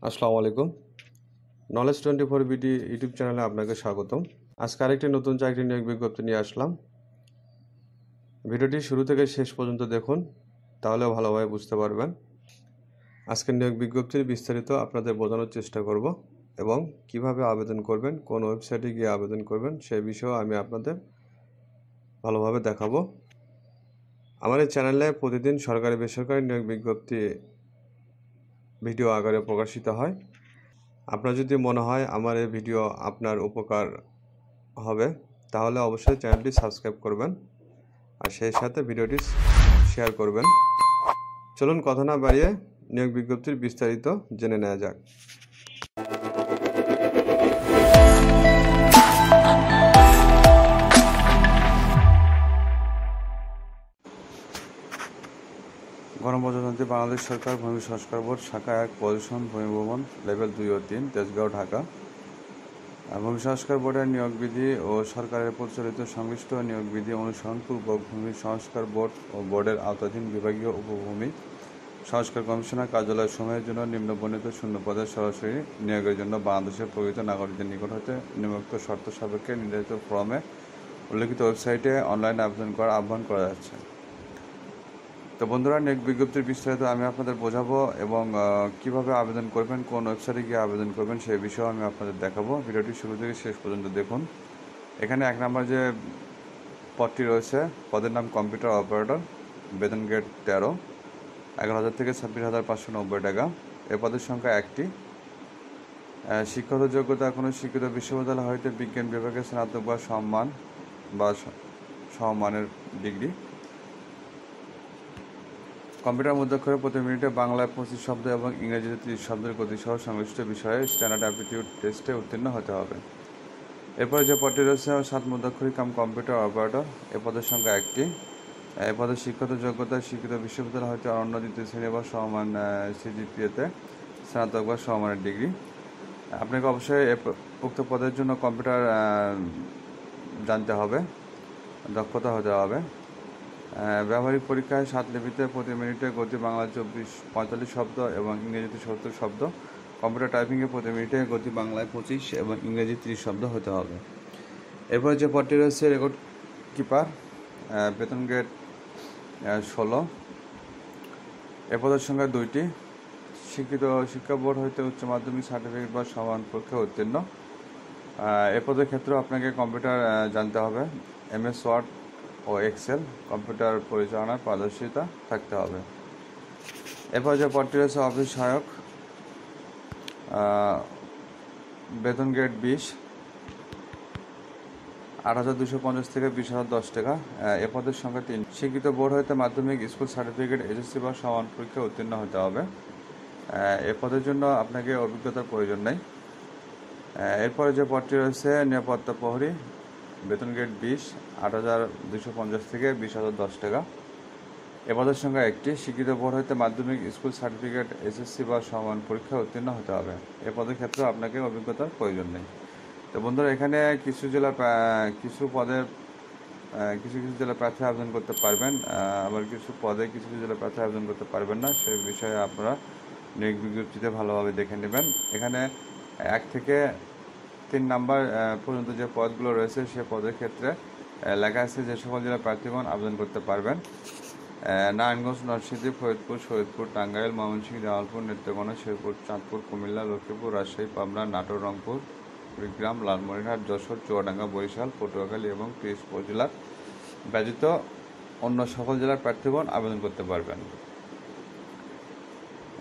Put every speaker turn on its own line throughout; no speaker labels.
আসসালামু আলাইকুম। Knowledge 24 BD YouTube চ্যানেলে আপনাকে স্বাগতম। আজকে আরেকটি নতুন চাকরি নিয়োগ বিজ্ঞপ্তি নিয়ে আসলাম। ভিডিওটি শুরু থেকে শেষ পর্যন্ত দেখুন, তাহলে ভালোভাবে বুঝতে পারবেন। আজকের নিয়োগ বিজ্ঞপ্তির বিস্তারিত আপনাদের বোঝানোর চেষ্টা করব এবং কিভাবে আবেদন করবেন, কোন ওয়েবসাইটে গিয়ে আবেদন করবেন সেই বিষয়েও আমি আপনাদের ভালোভাবে দেখাবো। আমার এই চ্যানেলে প্রতিদিন সরকারি বেসরকারি নিয়োগ বিজ্ঞপ্তি ভিডিও আকারে প্রকাশিত হয়। আপনার যদি মনে হয় আমার এই ভিডিও আপনার উপকার হবে, তাহলে অবশ্যই চ্যানেলটি সাবস্ক্রাইব করবেন আর সেই সাথে ভিডিওটি শেয়ার করবেন। চলুন কথা না বাড়িয়ে নিয়োগ বিজ্ঞপ্তির বিস্তারিত জেনে নেওয়া যাক। গণপ্রজাতন্ত্রী বাংলাদেশ সরকার ভূমি সংস্কার বোর্ড শাখা ১ পজিশন ভূমি ভবন লেভেল ২ ও ৩ তেজগাঁও ঢাকা। ভূমি সংস্কার বোর্ডের নিয়োগ বিধি ও সরকারের প্রচলিত সংশ্লিষ্ট নিয়োগ বিধি অনুসরণপূর্বক ভূমি সংস্কার বোর্ড ও বোর্ডের আওতাধীন বিভাগীয় উপভূমি সংস্কার কমিশনার কার্যালয় সমূহের জন্য নিম্নবর্ণিত শূন্য পদের সরাসরি নিয়োগের জন্য বাংলাদেশের প্রকৃত নাগরিকদের নিকট হতে নিম্নোক্ত শর্ত সাপেক্ষে নির্ধারিত ফর্মে উল্লেখিত ওয়েবসাইটে অনলাইন আবেদন করার আহ্বান করা যাচ্ছে। তো বন্ধুরা, নিয়োগ বিজ্ঞপ্তির বিস্তারিত আমি আপনাদের বোঝাবো এবং কিভাবে আবেদন করবেন, কোন ওয়েবসাইটে গিয়ে আবেদন করবেন সেই বিষয়ে আমি আপনাদের দেখাবো। ভিডিওটি শুরু থেকে শেষ পর্যন্ত দেখুন। এখানে ১ নম্বর যে পদটি রয়েছে, পদের নাম কম্পিউটার অপারেটর, বেতন গ্রেড ১৩, ১১,০০০ থেকে ২৬,৫৯০ টাকা। এ পদের সংখ্যা ১টি। শিক্ষাগত যোগ্যতা কোনো স্বীকৃত বিশ্ববিদ্যালয় হইতে বিজ্ঞান বিভাগে স্নাতক বা সম্মান বা সমমানের ডিগ্রি। কম্পিউটার মুদ্রাক্ষরে প্রতি মিনিটে বাংলায় ২৫ শব্দ এবং ইংরেজিতে ৩০ শব্দের গতিসহ সংশ্লিষ্ট বিষয়ে স্ট্যান্ডার্ড অ্যাপটিটিউড টেস্টে উত্তীর্ণ হতে হবে। এরপরে যে পদটি রয়েছে ৭ মুদ্রাক্ষরিক কাম কম্পিউটার অপারেটর, এ পদের সংখ্যা ১টি। এ পদের শিক্ষাগত যোগ্যতা স্বীকৃত বিশ্ববিদ্যালয় হইতে অনন্য দ্বিতীয় শ্রেণী বা সমমান সিজিপিএতে স্নাতক বা সমমানের ডিগ্রি। আপনাকে অবশ্যই উক্ত পদের জন্য কম্পিউটার জানতে হবে, দক্ষতা হতে হবে। ব্যবহারিক পরীক্ষায় ৭ লিপিতে প্রতি মিনিটে গতি বাংলা ৪৫ শব্দ এবং ইংরেজিতে ৭০ শব্দ। কম্পিউটার টাইপিংয়ে প্রতি মিনিটে গতি বাংলায় ২৫ এবং ইংরেজি ৩০ শব্দ হতে হবে। এরপরে যে পদটি রয়েছে রেকর্ড কিপার, বেতন গ্রেড ১৬, এ পদের সংখ্যা ২টি। স্বীকৃত শিক্ষা বোর্ড হইতে উচ্চ মাধ্যমিক সার্টিফিকেট বা সমান পরীক্ষা উত্তীর্ণ। এ পদের ক্ষেত্রে আপনাকে কম্পিউটার জানতে হবে, MS ওয়ার্ড ও এক্সেল, কম্পিউটার পরিচালনার পারদর্শিতা থাকতে হবে। এরপর যে পদটি রয়েছে অফিস সহায়ক, বেতন গ্রেড ২০, ৮,২৫০ থেকে ২০,০১০ টাকা। এ পদের সংখ্যা ৩। স্বীকৃত বোর্ড হইতে মাধ্যমিক স্কুল সার্টিফিকেট SSC বা সমান পরীক্ষা উত্তীর্ণ হতে হবে। এ পদের জন্য আপনাকে অভিজ্ঞতার প্রয়োজন নেই। এরপরে যে পদটি রয়েছে নিরাপত্তা প্রহরী, বেতন গ্রেড ২০, ৮,২৫০ থেকে ২০,০১০ টাকা। এ পদের সংখ্যা ১টি। স্বীকৃত বোর্ড হইতে মাধ্যমিক স্কুল সার্টিফিকেট SSC বা সমান পরীক্ষা উত্তীর্ণ হতে হবে। এ পদের ক্ষেত্রে আপনাকে অভিজ্ঞতার প্রয়োজন নেই। তো বন্ধুরা, এখানে কিছু জেলার কিছু জেলার প্রার্থী আবেদন করতে পারবেন, আবার কিছু জেলার প্রার্থী আবেদন করতে পারবেন না। সেই বিষয়ে আপনারা নিয়োগ বিজ্ঞপ্তিতে ভালোভাবে দেখে নেবেন। এখানে ১ থেকে ৩ নাম্বার পর্যন্ত যে পদগুলো রয়েছে সে পদের ক্ষেত্রে লেখা আছে যে সকল জেলার প্রার্থীগণ আবেদন করতে পারবেন। নারায়ণগঞ্জ, নরসিংদী, ফরিদপুর, টাঙ্গাইল, ময়মনসিংহ, জামালপুর, নেত্রকোনা, শেরপুর, চাঁদপুর, কুমিল্লা, লক্ষ্মীপুর, রাজশাহী, পাবনা, নাটোর, রংপুর, কুড়িগ্রাম, লালমনিরহাট, যশোর, চুয়াডাঙ্গা, বরিশাল, পটুয়াখালী এবং পিরোজপুর জেলার ব্যতীত অন্য সকল জেলার প্রার্থীগণ আবেদন করতে পারবেন।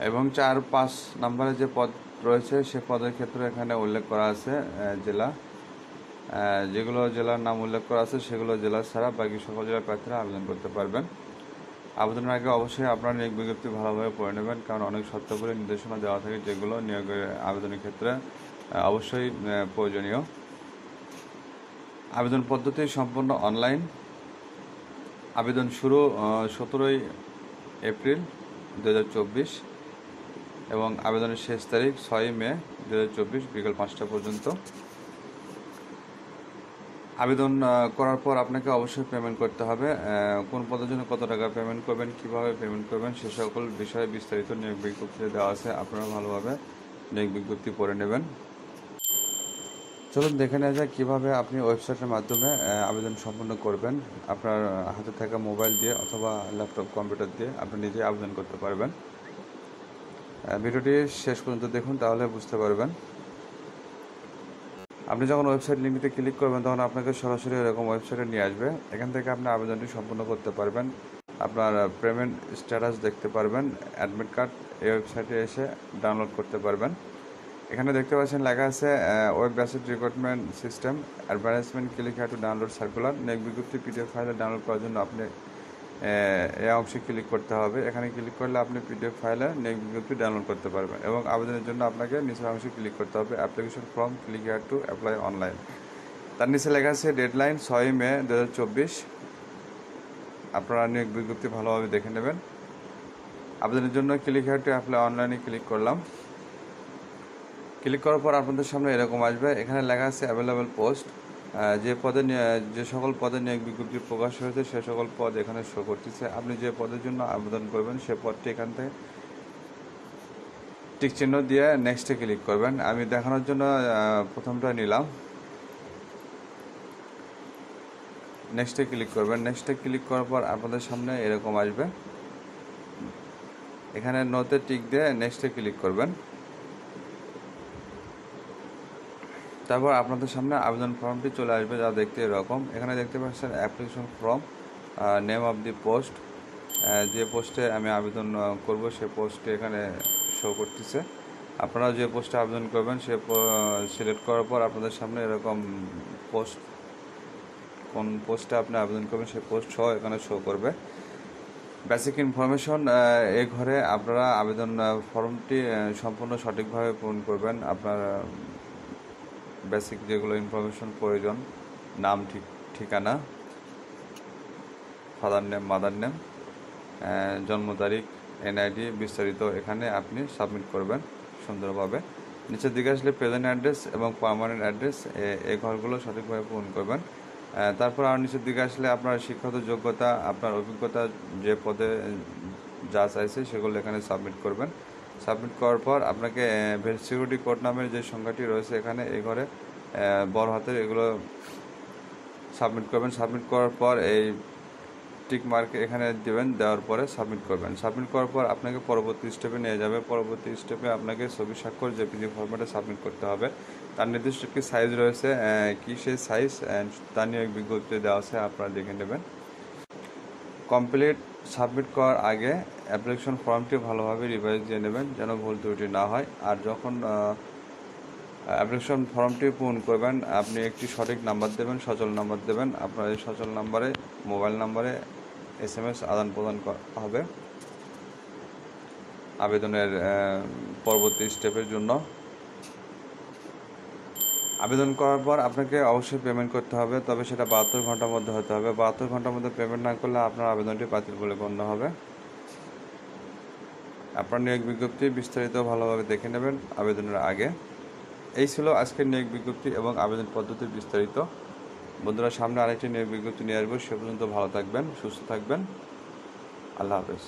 এবং ৪-৫ নম্বরে যে পদ রয়েছে সে পদের ক্ষেত্রে এখানে উল্লেখ করা আছে জেলা, যেগুলো জেলার নাম উল্লেখ করা আছে সেগুলো জেলা ছাড়া বাকি সকল জেলার প্রার্থীরা আবেদন করতে পারবেন। আবেদনের আগে অবশ্যই আপনারা নিয়োগ বিজ্ঞপ্তি ভালোভাবে পড়ে নেবেন, কারণ অনেক শর্তাবলী নির্দেশনা দেওয়া থাকে যেগুলো নিয়োগের আবেদনের ক্ষেত্রে অবশ্যই প্রয়োজনীয়। আবেদন পদ্ধতি সম্পূর্ণ অনলাইন। আবেদন শুরু ১৭ এপ্রিল ২০২৪ এবং আবেদনের শেষ তারিখ ৬ মে ২০২৪ বিকেল ৫টা পর্যন্ত। আবেদন করার পর আপনাকে অবশ্যই পেমেন্ট করতে হবে। কোন পদের জন্য কত টাকা পেমেন্ট করবেন, কিভাবে পেমেন্ট করবেন সে সকল বিষয়ে বিস্তারিত নিয়োগ বিজ্ঞপ্তিতে দেওয়া আছে। আপনারা ভালোভাবে নিয়োগ বিজ্ঞপ্তি পড়ে নেবেন। চলুন দেখে নেওয়া যায় কীভাবে আপনি ওয়েবসাইটের মাধ্যমে আবেদন সম্পন্ন করবেন। আপনার হাতে থাকা মোবাইল দিয়ে অথবা ল্যাপটপ কম্পিউটার দিয়ে আপনি নিজেই আবেদন করতে পারবেন। ভিডিওটি শেষ পর্যন্ত দেখুন, তাহলে বুঝতে পারবেন। আপনি যখন ওয়েবসাইট লিঙ্কটিতে ক্লিক করবেন তখন আপনাকে সরাসরি এরকম ওয়েবসাইটে নিয়ে আসবে। এখান থেকে আপনি আবেদনটি সম্পন্ন করতে পারবেন। আপনার পেমেন্ট স্ট্যাটাস দেখতে পারবেন। অ্যাডমিট কার্ড এই ওয়েবসাইটে এসে ডাউনলোড করতে পারবেন। এখানে দেখতে পাচ্ছেন লেখা আছে web based recruitment system advertisement, click here to download circular. নিয়োগ বিজ্ঞপ্তি পিডিএফ ফাইলে ডাউনলোড করার জন্য আপনি এই অংশে ক্লিক করতে হবে। এখানে ক্লিক করলে আপনি পিডিএফ ফাইলে নিয়োগ বিজ্ঞপ্তি ডাউনলোড করতে পারবেন এবং আবেদনের জন্য আপনাকে নিচের অংশে ক্লিক করতে হবে application form, click here to apply online. তার নিচে লেখা আছে ডেডলাইন 6 মে 2024। আপনারা নিয়োগ বিজ্ঞপ্তি ভালোভাবে দেখে নেবেন। আবেদনের জন্য ক্লিক হিয়ার টু অ্যাপ্লাই অনলাইনে ক্লিক করলাম। ক্লিক করার পর আপনাদের সামনে এরকম আসবে। এখানে লেখা আছে অ্যাভেলেবেল পোস্ট। যে সকল পদে নিয়োগ বিজ্ঞপ্তি প্রকাশ হয়েছে সে সকল পদ এখানে শো করতেছে। আপনি যে পদের জন্য আবেদন করবেন সে পদটি এখান থেকে টিক চিহ্ন দিয়ে নেক্সটে ক্লিক করবেন। আমি দেখানোর জন্য প্রথমটা নিলাম। নেক্সটে ক্লিক করবেন। নেক্সটে ক্লিক করার পর আপনাদের সামনে এরকম আসবে। এখানে নোতে টিক দিয়ে নেক্সটে ক্লিক করবেন। তারপর আপনাদের সামনে আবেদন ফর্মটি চলে আসবে, যা দেখতে এরকম। এখানে দেখতে পাচ্ছেন application form, name of the post, যে পোস্টে আমি আবেদন করব সে পোস্টে এখানে শো করতেছে। আপনারা যে পোস্টে আবেদন করবেন সে সিলেক্ট করার পর আপনাদের সামনে এরকম পোস্ট, কোন পোস্টে আপনি আবেদন করবেন সেই পোস্ট সহ এখানে শো করবে। বেসিক ইনফরমেশন, এই ঘরে আপনারা আবেদন ফর্মটি সম্পূর্ণ সঠিকভাবে পূরণ করবেন। আপনার বেসিক যেগুলো ইনফরমেশন প্রয়োজন, নাম, ঠিকানা, ফাদার নেম, মাদার নেম, জন্ম তারিখ, এনআইডি, বিস্তারিত এখানে আপনি সাবমিট করবেন সুন্দরভাবে। নিচের দিকে আসলে প্রেজেন্ট অ্যাড্রেস এবং পার্মানেন্ট অ্যাড্রেস, এই ঘরগুলো সঠিকভাবে পূরণ করবেন। তারপর আর নিচের দিকে আসলে আপনার শিক্ষাগত যোগ্যতা, আপনার অভিজ্ঞতা, যে পদে যা চাইছে সেগুলো এখানে সাবমিট করবেন। সাবমিট করার পর আপনাকে সিকিউরিটি কোড নামের যে সংখ্যাটি রয়েছে এখানে এই ঘরে বড় হাতের এগুলো সাবমিট করবেন। সাবমিট করার পর এই টিক মার্ক এখানে দেবেন, দেওয়ার পরে সাবমিট করবেন। সাবমিট করার পর আপনাকে পরবর্তী স্টেপে নিয়ে যাবে। পরবর্তী স্টেপে আপনাকে ছবি স্বাক্ষর জেপিজি ফরম্যাটে সাবমিট করতে হবে। তার নির্দিষ্ট একটি সাইজ রয়েছে, কি সেই সাইজ তা নিয়ে বিজ্ঞপ্তি দেওয়া আছে, আপনারা দেখে নেবেন। কমপ্লিট সাবমিট করার আগে অ্যাপ্লিকেশন ফর্মটি ভালোভাবে রিভাইজ দিয়ে নেবেন যেন ভুল ত্রুটি না হয়। আর যখন অ্যাপ্লিকেশন ফর্মটি পূরণ করবেন আপনি একটি সঠিক নাম্বার দেবেন, সচল নাম্বার দেবেন। আপনার এই সচল নাম্বারে, মোবাইল নাম্বারে SMS আদান প্রদান হবে আবেদনের পরবর্তী স্টেপের জন্য। আবেদন করার পর আপনাকে অবশ্যই পেমেন্ট করতে হবে, তবে সেটা 72 ঘন্টার মধ্যে হতে হবে। 72 ঘন্টার মধ্যে পেমেন্ট না করলে আপনার আবেদনটি বাতিল বলে গণ্য হবে। আপনার নিয়োগ বিজ্ঞপ্তি বিস্তারিত ভালোভাবে দেখে নেবেন আবেদনের আগে। এই ছিল আজকের নিয়োগ বিজ্ঞপ্তি এবং আবেদন পদ্ধতির বিস্তারিত। বন্ধুরা, সামনে আরেকটি নিয়োগ বিজ্ঞপ্তি নিয়ে আসবো। সে পর্যন্ত ভালো থাকবেন, সুস্থ থাকবেন। আল্লাহ হাফেজ।